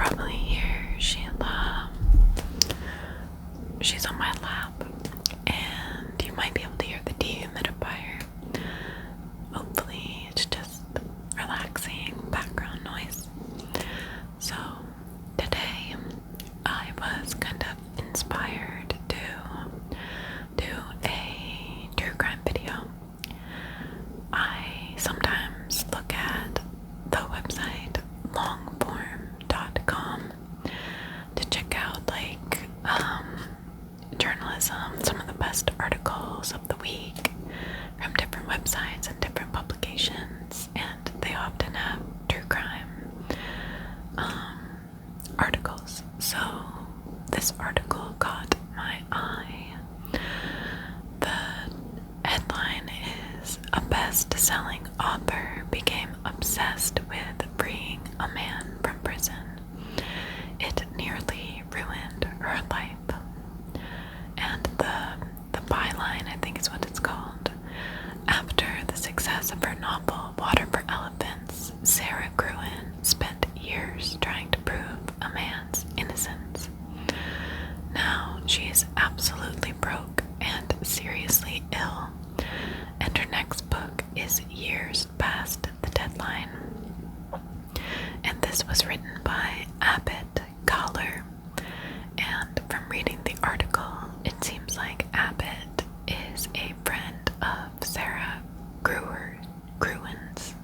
probably hear she's on my lap, and you might be able to hear the dehumidifier. Hopefully it's just relaxing background noise. So today I was kind of inspired to do a true crime video. I sometimes look at the website longform.com to check out journalism, some of the best articles of the week from different websites and different publications, and they often have true crime articles. So this article caught my eye. The headline is, "A best-selling author became obsessed with freeing a man from prison. It nearly ruined her life." And the byline, I think is what it's called. "After the success of her novel, Water for Elephants, Sara Gruen spent years trying to prove a man's innocence. Now she is absolutely broke and seriously ill, and her next book is years past the deadline." And this was written by Abbott Collar. And from reading the article, it seems like Abbott is a friend of Sara Gruen's.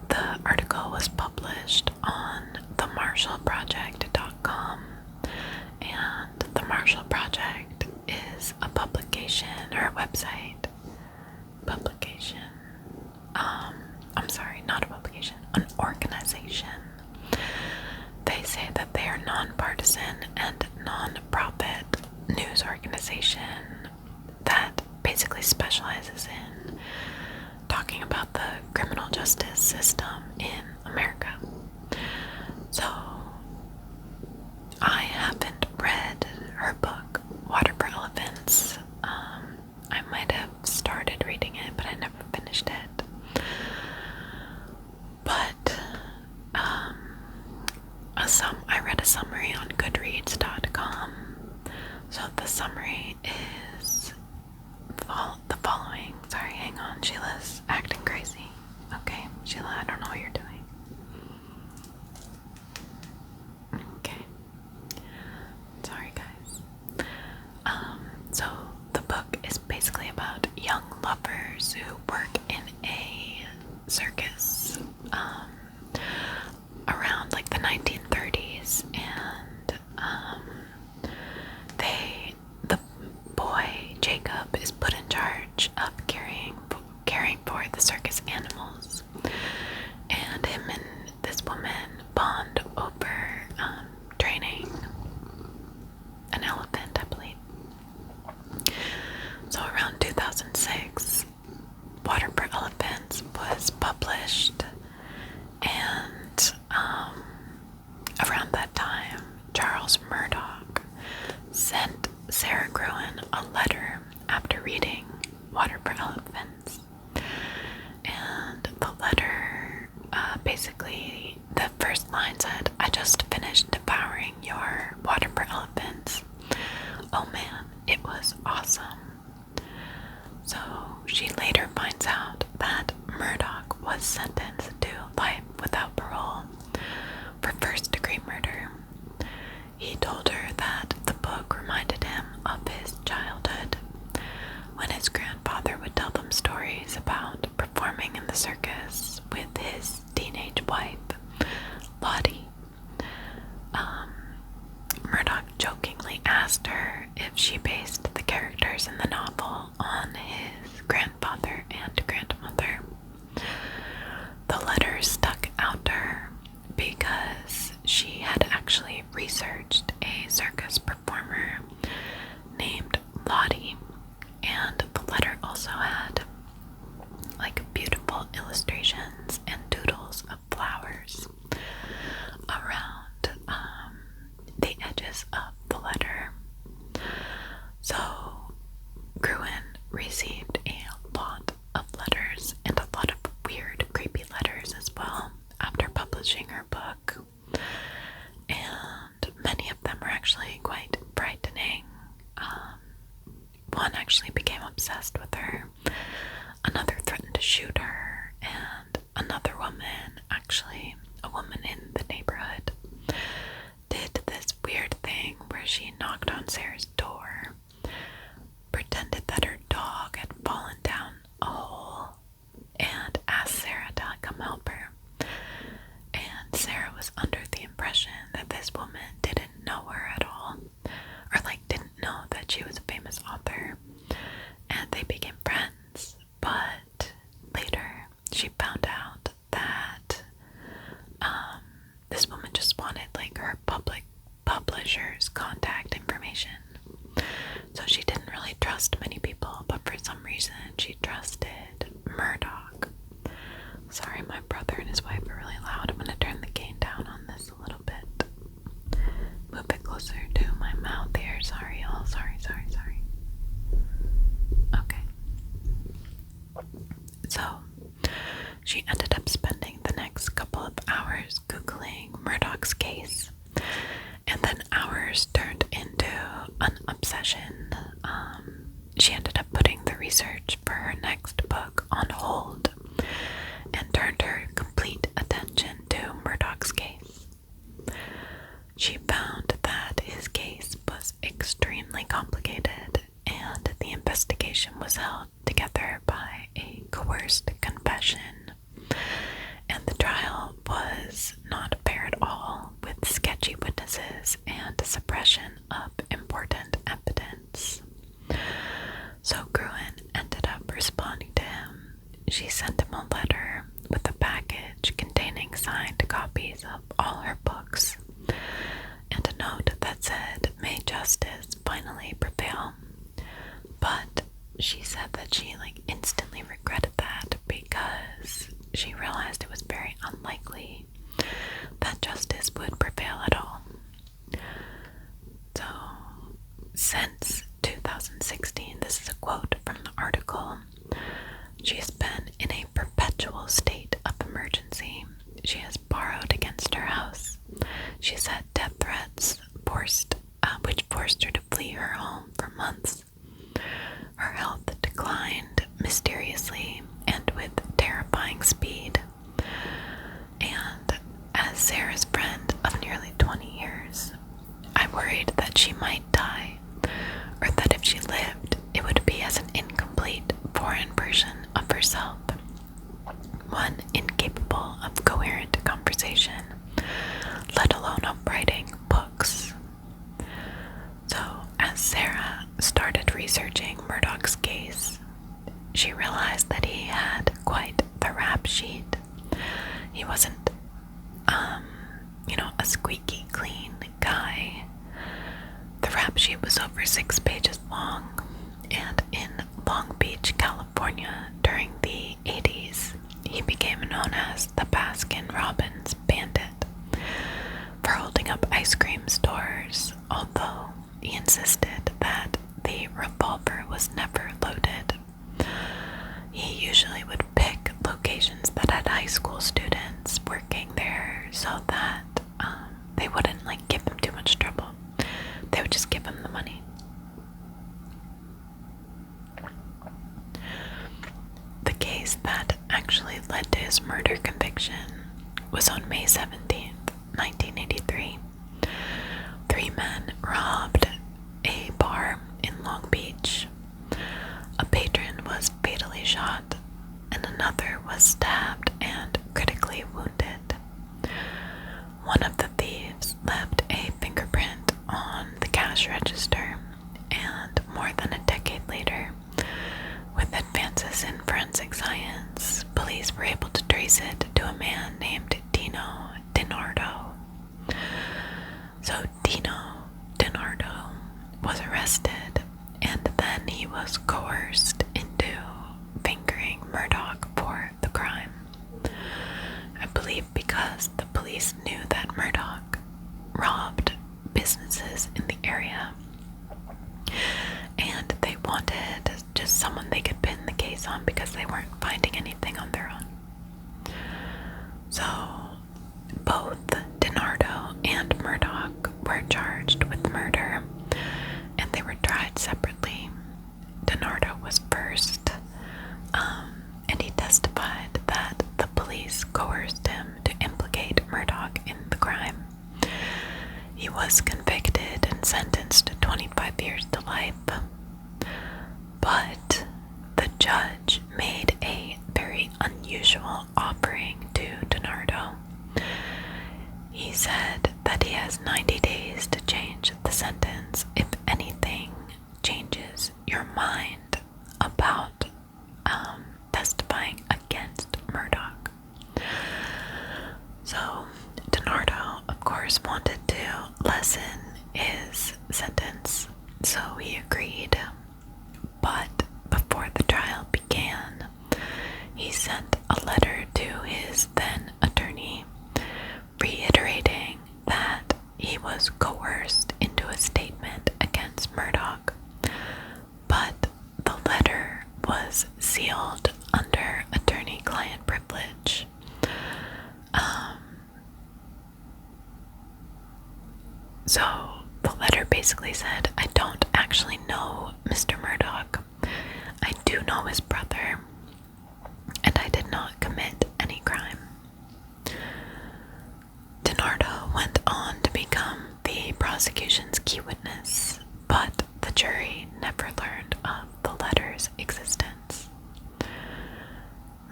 The article was published on themarshallproject.com, and the Marshall Project is a publication or a website. Not a publication, an organization. They say that they are nonpartisan and non-profit news organization that basically specializes in talking about the criminal justice system in America. So I haven't read her book, Water for Elephants. I might have started reading it, but I never finished it. But I read a summary on goodreads.com. So the summary is the following. Sorry, hang on. Sheila's acting crazy. Okay, Sheila, I don't know what you're doing. Okay. Sorry, guys. So the book is basically about young lovers who work in a circus around the 1930s, and the boy Jacob is put in charge of caring for the circus animals, and him and this woman bond over training an elephant, I believe. So around 2006, Water for Elephants was published, and around that time, Charles Murdock sent Sara Gruen a letter after reading Water for Elephants. And the letter, basically, the first line said, "I just finished devouring your Water for Elephants. Oh man, it was awesome." So she later finds out that Murdock was sentenced to life without parole for first-degree murder. He told her that the book reminded him of his childhood, when his grandfather would tell them stories about performing in the circus with his teenage wife, Lottie. Murdock jokingly asked her if she based the characters in the novel on his grandfather and grandmother. The letter stuck out to her because she had actually researched a circus performer named Lottie, and the letter also had beautiful illustrations and doodles of flowers around the edges of the letter. So Gruen received a lot of letters, and a lot of weird, creepy letters as well, after publication. became obsessed with her. Another threatened to shoot her, and another woman, actually a woman in the neighborhood, did this weird thing where she knocked on Sarah's door, pretended that her dog had fallen down a hole, and asked Sara to come help her. And Sara was under the impression that this woman didn't know her at all, or didn't know that she was a famous author, and they became friends. But later she found out that this woman just wanted her publisher's contact information. So she didn't really trust many people, but for some reason she trusted Murdock. Sorry, my brother and his wife are really loud. I'm going to turn the gain down on this a little bit. Move it closer to my mouth here. Sorry, y'all. Sorry. Okay. So, she ended up spending the next couple of hours Googling Murdock's case. And then hours turned into an obsession. She ended up putting the research for her next book on hold and turned her complete attention to Murdock's case. She found that his case was extremely complicated, and the investigation was held together by a coerced confession, and the trial was not fair at all, with sketchy witnesses and suppression of important evidence. So Gruen ended up responding to him. She sent him a letter with a package containing signed copies of all her books, and a note that said, "May justice finally prevail." But she said that she instantly regretted that, because she realized it was very unlikely that justice would prevail at all. So, since 2016, this is a quote from the article, she has been in a perpetual state of emergency. She has borrowed against her house. She's had death threats, which forced her to flee her home for months. Her health declined mysteriously and with terrifying speed. And as Sarah's friend of nearly 20 years, I worried that she might die, or that if she lived, it would be as an incomplete foreign version of herself, one incapable of coherent conversation, let alone of writing books. So, as Sara started researching Murdock's case, she realized that he had quite the rap sheet. He wasn't, a squeaky clean guy. The rap sheet was over 6 pages long, and in Long Beach, California, during the 80s, he became known as the Baskin-Robbins Bandit for holding up ice cream stores, although he insisted that the revolver was never loaded. He usually would pick locations that had high school students working there so that they wouldn't give him too much trouble. They would just give him the money. The case that actually led to his murder conviction was on May 17th, 1983. 3 men robbed a bar in Long Beach. A patron was fatally shot, and another was stabbed and critically wounded. One of the thieves left a fingerprint on the cash register, and more than a decade later, with advances in forensic science, police were able to trace it to a man named Dino DiNardo. So Dino DiNardo was arrested, and then he was coerced into fingering Murdock for the crime. I believe because the police knew that Murdock robbed businesses in the area, and they wanted just someone they could pin the case on because they weren't finding anything on their own. So both DiNardo and Murdock were charged with murder, and they were tried separately. DiNardo was first, and he testified that the police coerced him to implicate Murdock in the crime. He was convicted and sentenced to 25 years to life, but the judge made a very unusual offering to DiNardo. He said that he has 90 days to change the sentence if anything changes your mind about testifying against Murdock. So DiNardo, of course, wanted to lessen his sentence, so he agreed. But before the trial began, he sent a letter to his then attorney reiterating that he was coerced into a statement against Murdock, but the letter was sealed under attorney-client privilege. So the letter basically said, I don't actually know Mr. Murdock. I do know his brother, and I did not commit any crime. DiNardo went on to become the prosecution's key witness, but the jury never learned of the letter's existence.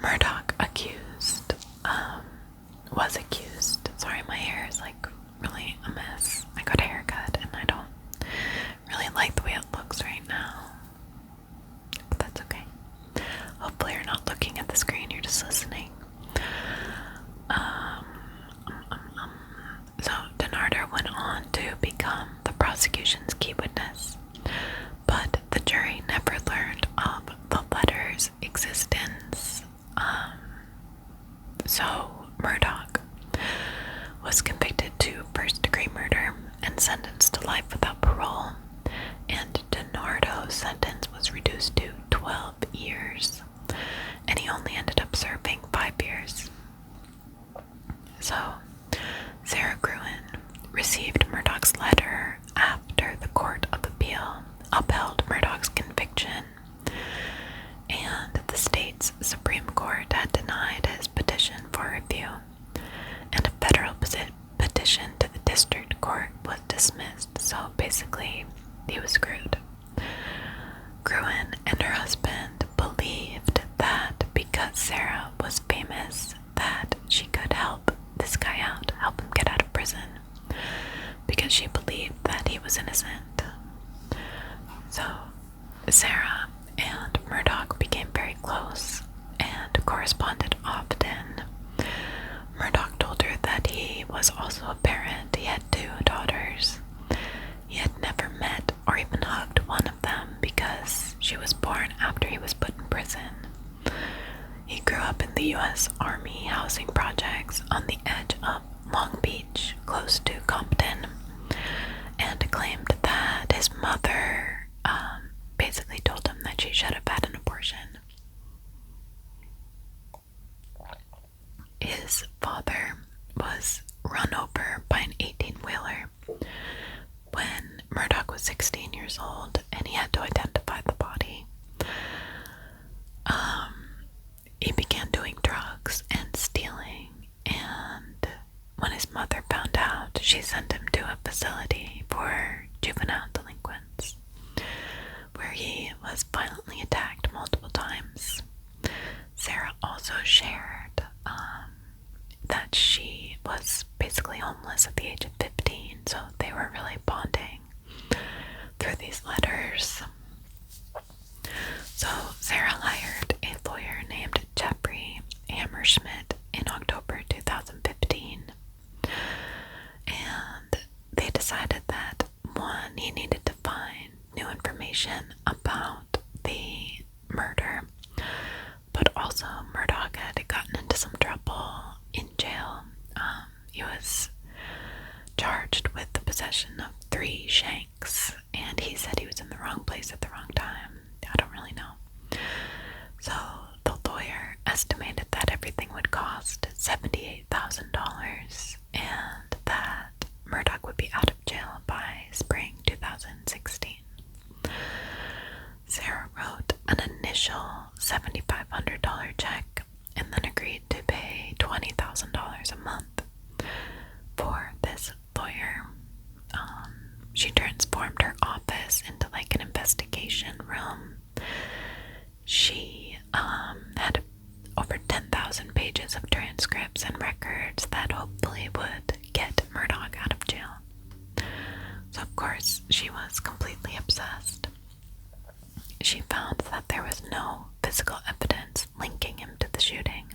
Murdock was accused. Sorry, my hair is like really a mess. I got a haircut and I don't really like the way it looks right now. But that's okay. Hopefully you're not looking at the screen, you're just listening. So DiNardo went on to become the prosecution's key witness, but the jury never learned of the letter's existence. So Murdock was convicted to first-degree murder and sentenced to life without parole, and DiNardo's sentence was reduced to 12 years, and he only ended up serving 5 years. So Sara Gruen received Murdock's letter after the Court of Appeal upheld Murdock's conviction, and the state's Supreme Court had denied his petition for review, and a federal petition to the district court was dismissed, so basically he was screwed. Gruen and her husband believed that because Sara was famous that she could help this guy out, help him get out of prison, because she believed that he was innocent. So Sara and Murdock became very close and corresponded often. Murdock told her that he was also a parent. He had 2 daughters. He had never met or even hugged one of them because she was born after he was put in prison. He grew up in the U.S. Army housing projects on the edge of Long Beach, close to Compton, and claimed that his mother basically told him that she should have had an abortion. His father was run over by an 18-wheeler when Murdock was 16 years old, and he had to identify the body. He began doing drugs and stealing, and when his mother found out, she sent him to a facility for juvenile delinquents, where he was violently attacked multiple times. Sara also shared that she was basically homeless at the age of 15, so they were really bonding through these letters. So Sara hired a lawyer named Jeffrey Hammerschmidt in October 2015, and they decided that, one, he needed to find new information about the murder, but also Murdock had gotten into some trouble in jail. He was initial $7,500 check and then agreed to pay $20,000 a month for this lawyer. She transformed her office into like an investigation room. She had over 10,000 pages of transcripts and records that hopefully would get Murdock out of jail. So of course, she was completely obsessed. She found that there was no physical evidence linking him to the shooting,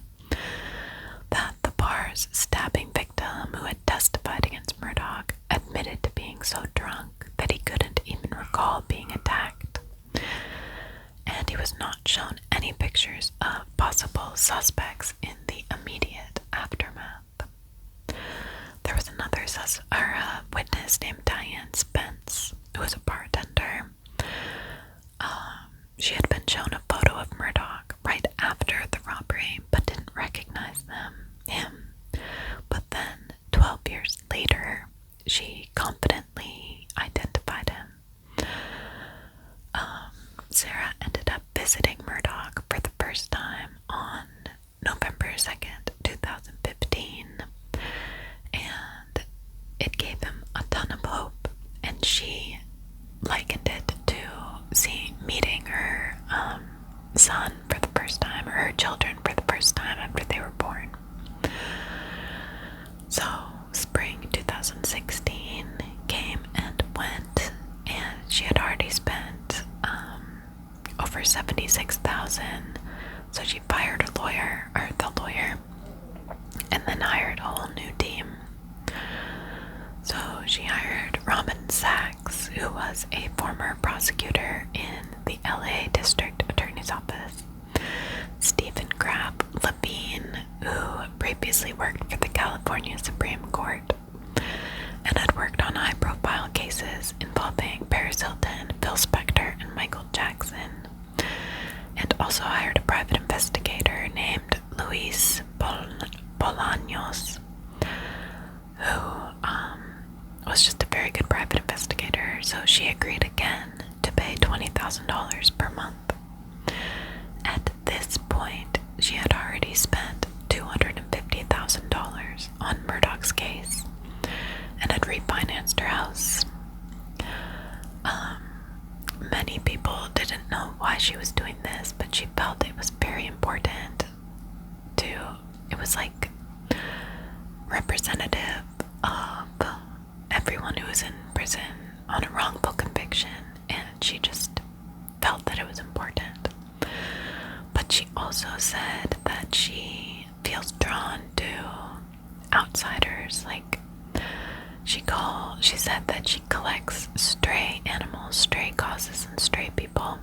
that the bar's stabbing victim, who had testified against Murdock, admitted to being so drunk that he couldn't even recall being attacked, and he was not shown any pictures of possible suspects in the immediate aftermath. There was another witness named Diane Spence, who was a bartender. She had been shown a photo of Murdock right after the robbery, but didn't recognize him. But then, 12 years later, she confidently identified him. Sara ended up visiting Murdock for the first time on November 2nd, 2015, and it gave him a ton of hope, and she likened it to meeting her son for the first time, or her children for the first time after they were born. So, spring 2016 came and went, and she had already spent over $76,000. So she fired the lawyer, and then hired a whole new team. So she hired Robin Sachs, who was a former prosecutor in the LA District Attorney's Office, Stephen Grapp Levine, who previously worked for the California Supreme Court and had worked on high-profile cases involving Paris Hilton, Phil Spector, and Michael Jackson, and also hired a private investigator named Luis Bolaños, who was just a very good private investigator. So she agreed again to pay $20,000 per month. At this point, she had already spent $250,000 on Murdock's case and had refinanced her house. Many people didn't know why she was doing this, but she felt it was very important it was like representative of everyone who was in prison on a wrongful conviction, and she just felt that it was important. But she also said that she feels drawn to outsiders. Like, she said that she collects stray animals, stray causes, and stray people.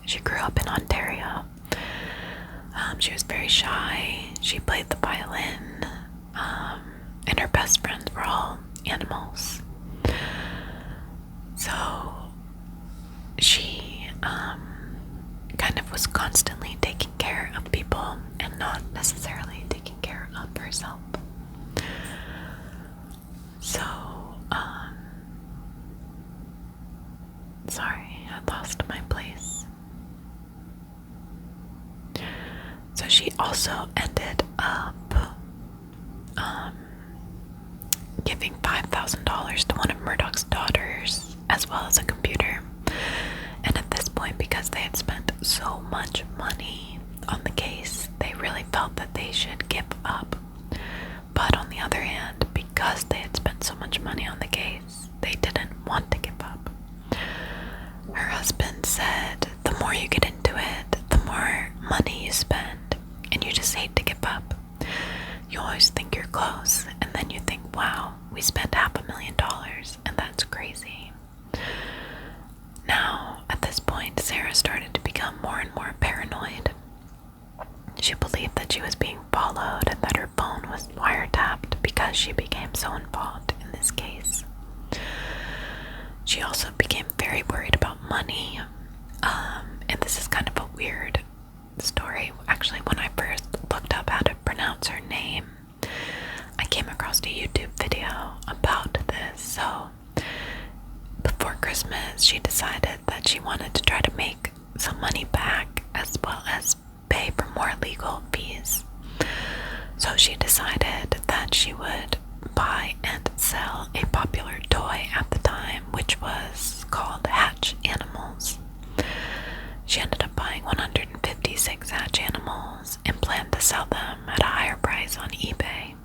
She grew up in Ontario. She was very shy. She played the violin, and her best friends were all animals. So she kind of was constantly taking care of people and not necessarily taking care of herself. So, sorry, I lost my place. So she also ended up giving $5,000 to one of Murdock's daughters, as well as a computer. And at this point, because they had spent so much money on the case, they really felt that they should give up. But on the other hand, because they had spent so much money on the case, they didn't want to give up. Her husband said, the more you get into it, the more money you spend, and you just hate to give up. You always think you're close, and then you think, wow, we spent $500,000, and that's crazy. Now, at this point, Sara started to become more and more paranoid. She believed that she was being followed and that her phone was wiretapped because she became so involved in this case. She also became very worried about money, and this is kind of a weird story. Actually, when I first looked up how to pronounce her name, I came across a YouTube video about this. So before Christmas, she decided that she wanted to try to make some money back she decided that she would buy and sell a popular toy at the time, which was called hatch animals. She ended up buying 156 hatch animals and planned to sell them at a higher price on eBay.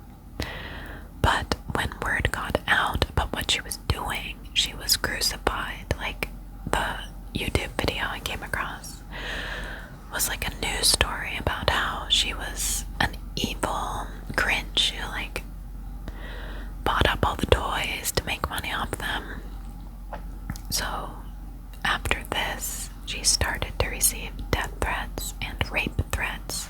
But when word got out about what she was doing, she was crucified. Like, the YouTube video I came across was like a news story about how she was an evil Grinch who like bought up all the toys to make money off them. So after this, she started to receive death threats and rape threats.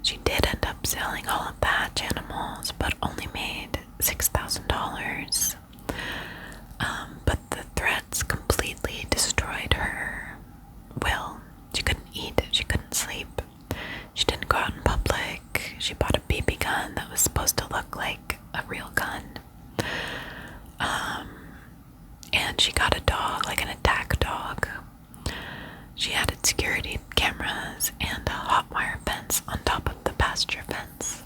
She did end up selling all of the hatch animals, but only made $6,000. But the threats completely destroyed her will. She couldn't eat, she couldn't sleep, she didn't go out in public. She bought a BB gun that was supposed to look like a real gun. And she got a dog, like an attack dog. She added security cameras and a hot wire fence on top of the pasture fence.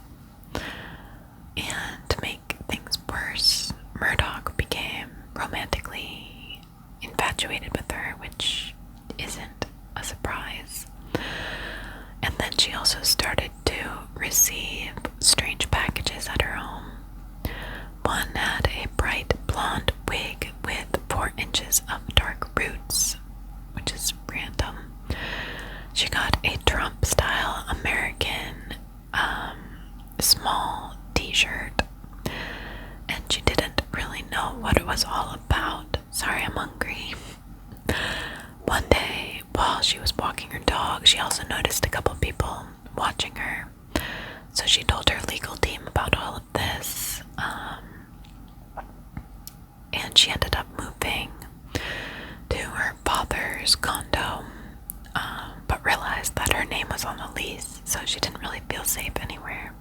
And to make things worse, Murdock became romantically infatuated with her, which isn't a surprise. And then she also started to receive strange packages at her home. One had a bright blonde wig with 4 inches of dark roots, which is random. She got a Trump-style American small t-shirt, and she didn't really know what it was all about. Sorry, I'm hungry. One day, while she was walking her dog, she also noticed a couple people watching her. So she told her legal team about all of this, and she ended up moving to her father's condo, but realized that her name was on the lease, so she didn't really feel safe anywhere.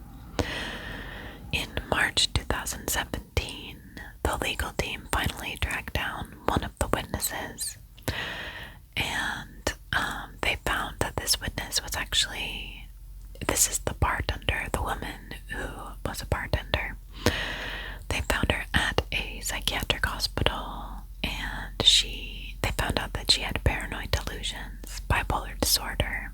In March 2017, the legal team finally tracked down one of the witnesses, and they found that this witness was actually, this is the bartender, the woman who was a bartender. They found her at a psychiatric hospital, and they found out that she had paranoid delusions, bipolar disorder,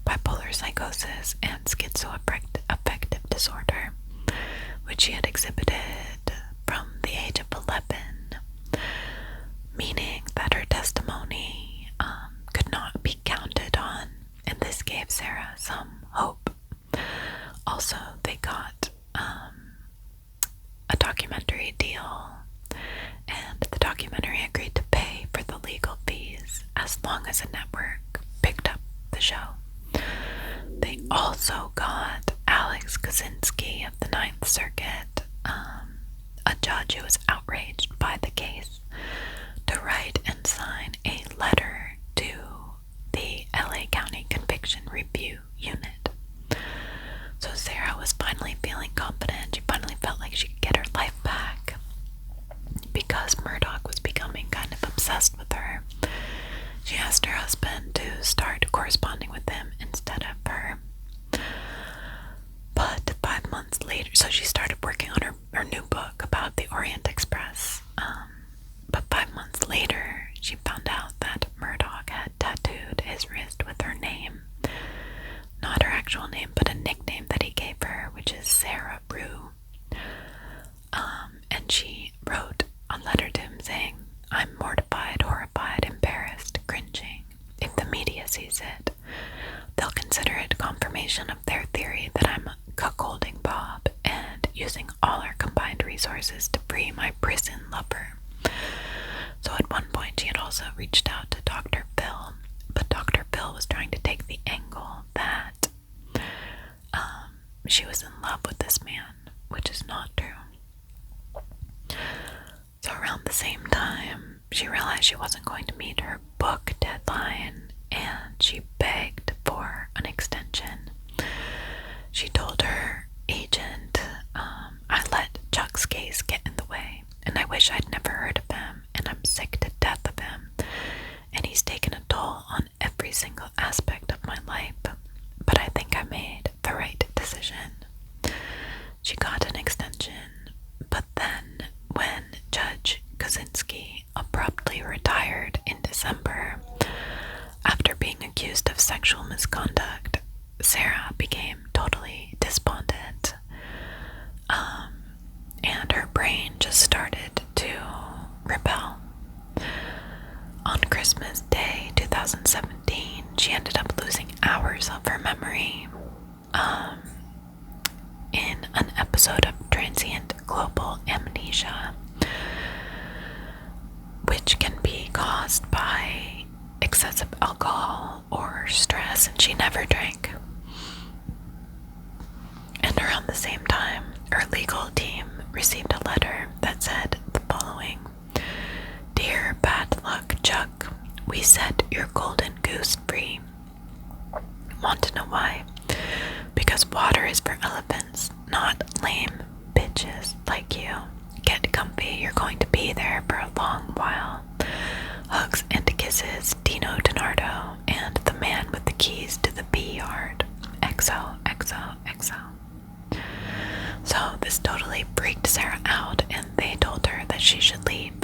bipolar psychosis, and schizoaffective disorder, which she had exhibited from the age of 11, meaning that her testimony could not be counted on, and this gave Sara some hope. Also, they got a documentary deal, and the documentary agreed to pay for the legal fees as long as a network picked up the show. They also got Alex Kaczynski of the Ninth Circuit, a judge who was outraged by the case, to write and sign a letter to the LA County Conviction Review Unit. So Sara was finally feeling confident. She finally felt like she could get her life back, because Murdock was becoming kind of obsessed with her. She asked her husband to start corresponding with him instead of her. But 5 months later, so she started working on her new book about the Orient Express. But 5 months later, she found out that Murdock had tattooed his wrist with her name. Not her actual name, but a nickname that he gave her, which is Sara Brew. And she wrote a letter to him saying, "I'm mortified, horrified, embarrassed, cringing. If the media sees it, they'll consider it confirmation of their theory that I'm cuckolding Bob and using all our combined resources to free my prison lover." So at one point she had also reached out to Dr. Phil, but Dr. Phil was trying to take the angle that she was in love with this man, which is not true. So around the same time, she realized she wasn't going to meet her book deadline, and she begged for an extension. She told her agent, "I let Chuck's case get in the way, and I wish I'd never heard of him, and I'm sick to death of him, and he's taken a toll on every single aspect of my life, but I think I made the right decision." She got an extension, but then when Judge Kosinski abruptly retired in December after being accused of sexual misconduct, Sara became totally despondent. And her brain just started to rebel. On Christmas Day 2017, she ended up losing hours of her memory in an episode of transient global amnesia, which can be caused by excessive alcohol or stress, and she never drank. And around the same time, her legal team received a letter that said the following: "Dear Bad Luck Chuck, we set your golden goose free. Want to know why? Because water is for elephants, not lame bitches like you. Get comfy, you're going to be there for a long while. Hugs and kisses, Dino DiNardo, and the man with the keys to the bee yard. XO, XO, XO." So this totally freaked Sara out, and they told her that she should leave.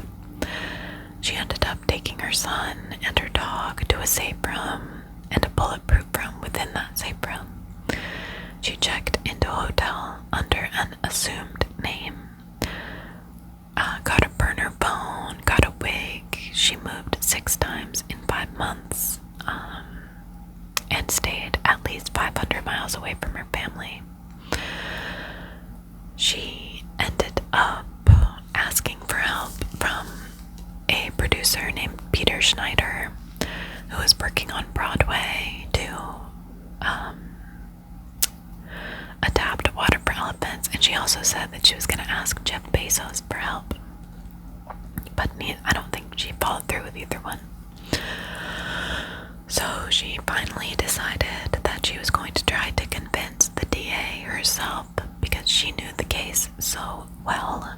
She ended up taking her son and her dog to a safe room and a bulletproof room within that safe room. She checked into a hotel under an assumed name, got a burner phone, got a wig. She moved 6 times in 5 months, and stayed at least 500 miles away from her family. She ended up asking for help from a producer named Peter Schneider, who was working on Broadway to adapt Water for Elephants, and she also said that she was going to ask Jeff Bezos for help, but I don't think she followed through with either one. So she finally decided that she was going to try to convince the DA herself, because she knew the case so well.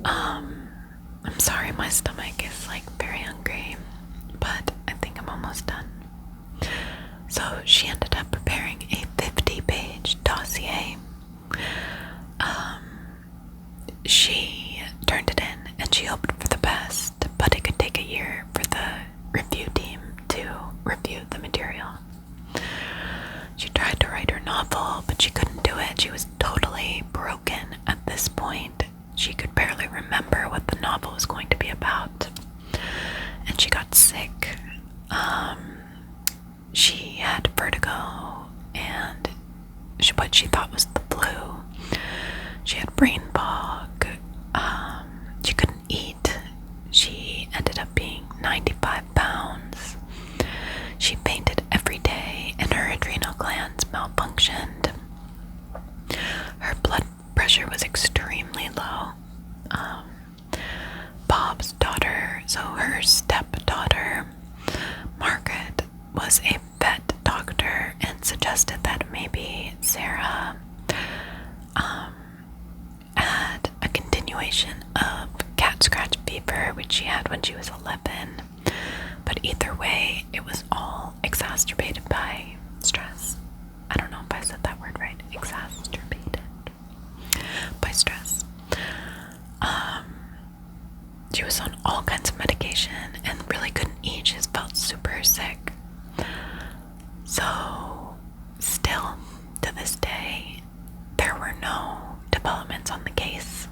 I'm sorry, my stomach is like very hungry, but I think I'm almost done. So she ended up preparing a 50-page dossier. She turned it in, and she hoped for the best, but it could take a year for the review team to review the material. She tried to write her novel, but she couldn't do it. She was totally broken at this point. She could barely remember what the novel was going to be about. And she got sick. She had vertigo and what she thought was the flu. She had brain fog. She couldn't eat. She ended up being 95 pounds. She fainted every day, and her adrenal glands malfunctioned. Her blood pressure was extremely low. Bob's daughter, so her stepdaughter, Margaret, was a vet doctor and suggested that maybe Sara had a continuation of cat scratch fever, which she had when she was 11. But either way, it was all exacerbated by stress. I don't know if I said that word right. Exacerbated by stress. She was on all kinds of medication and really couldn't eat. She just felt super sick. So, still, to this day, there were no developments on the case.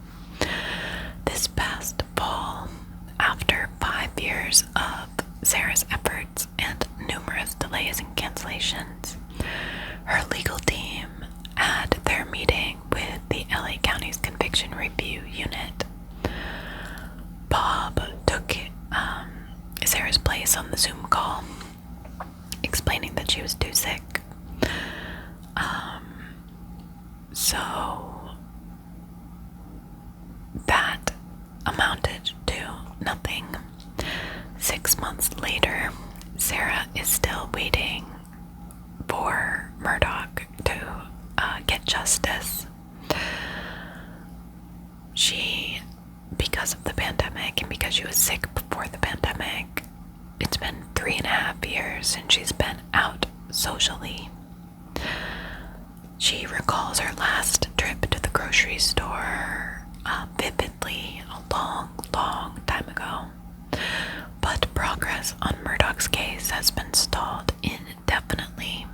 This past fall, after 5 years of Sara's efforts and numerous delays and cancellations, her legal team had their meeting with the LA County's Conviction Review Unit. Bob took Sara's place on the Zoom call, explaining that she was too sick. So that amounted to nothing. 6 months later, Sara is still waiting for Murdock to get justice. She, because of the pandemic and because she was sick before the pandemic, it's been 3.5 years since she's been out socially. She recalls her last trip grocery store vividly a long, long time ago. But progress on Murdock's case has been stalled indefinitely.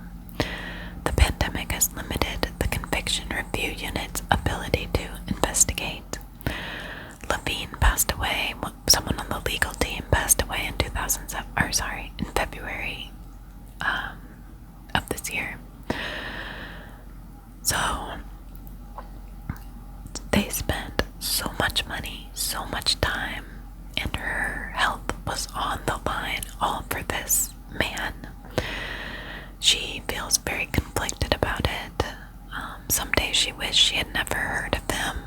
The pandemic has limited the conviction review unit's ability to investigate. Levine passed away. Someone on the legal team passed away in in February of this year. So they spent so much money, so much time, and her health was on the line, all for this man. She feels very conflicted about it. Some days she wished she had never heard of him,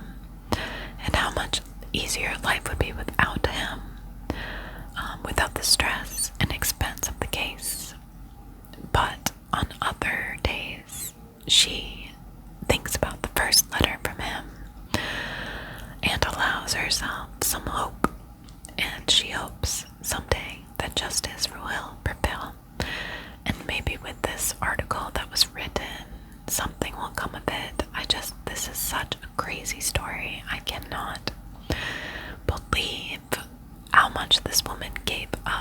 and how much easier life would be without him, without the stress and expense of the case. But on other days, she thinks about the first letter from him and allows herself some hope, and she hopes someday that justice will prevail. And maybe with this article that was written, something will come of it. This is such a crazy story. I cannot believe how much this woman gave up